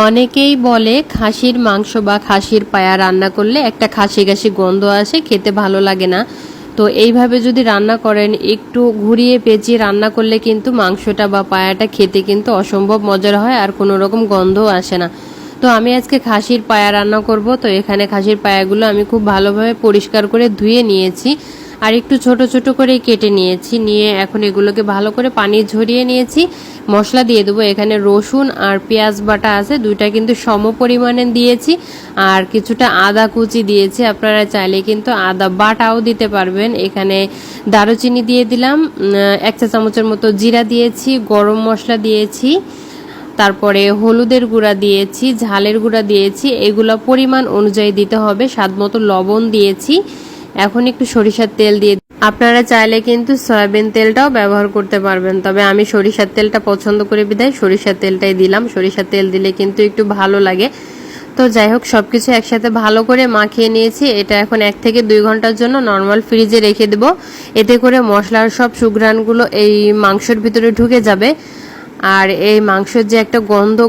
অনেকেই বলে খাসির মাংস বা খাসির পায়া রান্না করলে একটা খাসি খাসি গন্ধ আসে, খেতে ভালো লাগে না। তো এইভাবে যদি রান্না করেন, একটু ঘুরিয়ে পেঁচিয়ে রান্না করলে কিন্তু মাংসটা বা পায়াটা খেতে কিন্তু অসম্ভব মজার হয়, আর কোনো রকম গন্ধও আসে না। তো আমি আজকে খাসির পায়া রান্না করব। তো এখানে খাসির পায়াগুলো আমি খুব ভালোভাবে পরিষ্কার করে ধুয়ে নিয়েছি, আর একটু ছোট ছোট করে কেটে নিয়েছি। নিয়ে এখন এগুলোকে ভালো করে পানি ঝরিয়ে নিয়েছি। মশলা দিয়ে দেবো। এখানে রসুন আর পেঁয়াজ বাটা আছে, দুইটা কিন্তু সম পরিমাণে দিয়েছি। আর কিছুটা আদা কুচি দিয়েছি, আপনারা চাইলে কিন্তু আদা বাটাও দিতে পারবেন। এখানে দারুচিনি দিয়ে দিলাম, 1 চা চামচের মতো জিরা দিয়েছি, গরম মশলা দিয়েছি, তারপরে হলুদের গুঁড়া দিয়েছি, ঝালের গুঁড়া দিয়েছি। এগুলো পরিমাণ অনুযায়ী দিতে হবে। স্বাদ মতো লবণ দিয়েছি। এখন একটু সরিষার তেল দিয়ে, আপনারা চাইলে কিন্তু সয়াবিন তেলটাও ব্যবহার করতে পারবেন, তবে আমি সরিষার তেলটা পছন্দ করে বিধায় সরিষার তেলটাই দিলাম। সরিষার তেল দিলে কিন্তু একটু ভালো লাগে। তো যাই হোক, সবকিছু একসাথে ভালো করে মাখিয়ে নিয়েছি। এটা এখন 1 থেকে 2 ঘন্টার জন্য নর্মাল ফ্রিজে রেখে দেব। এতে করে মশলার সব সুঘ্রাণগুলো এই মাংসের ভিতরে ঢুকে যাবে, আর এই মাংসের যে একটা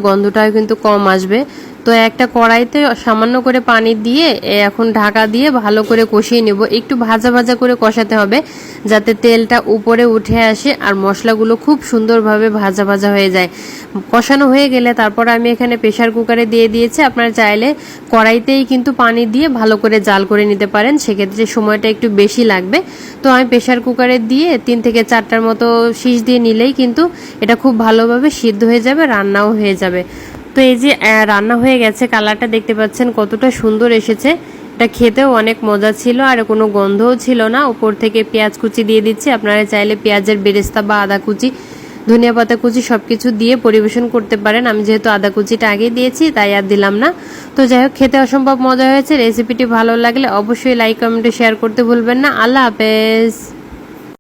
গন্ধটাও কিন্তু কম আসবে। তো একটা কড়াইতে সামান্য করে পানি দিয়ে এখন ঢাকা দিয়ে ভালো করে কষিয়ে নেব। একটু ভাজা ভাজা করে কষাতে হবে, যাতে তেলটা উপরে উঠে আসে আর মশলাগুলো খুব সুন্দরভাবে ভাজা ভাজা হয়ে যায়। কষানো হয়ে গেলে তারপর আমি এখানে প্রেসার কুকারে দিয়ে দিয়েছি। আপনারা চাইলে কড়াইতেই কিন্তু পানি দিয়ে ভালো করে জাল করে নিতে পারেন, সেক্ষেত্রে সময়টা একটু বেশি লাগবে। তো আমি প্রেসার কুকারে দিয়ে 3 থেকে 4টার মতো শীষ দিয়ে নিলেই কিন্তু এটা খুব ভালোভাবে সিদ্ধ হয়ে যাবে, রান্নাও হয়ে যাবে। তো এই যে রান্না হয়ে গেছে, কালারটা দেখতে পাচ্ছেন কতটা সুন্দর এসেছে। এটা খেতেও অনেক মজা ছিল, আর কোনো গন্ধও ছিল না। উপর থেকে পেঁয়াজ কুচি দিয়ে দিচ্ছি। আপনারা চাইলে পেঁয়াজের বেরেস্তা বা আদা কুচি, ধনিয়া পাতা কুচি সবকিছু দিয়ে পরিবেশন করতে পারেন। আমি যেহেতু আদা কুচিটা আগে দিয়েছি তাই আর দিলাম না। তো যাই হোক, খেতে অসম্ভব মজা হয়েছে। রেসিপিটি ভালো লাগলে অবশ্যই লাইক কমেন্টে শেয়ার করতে ভুলবেন না। আল্লাহ হাফেজ।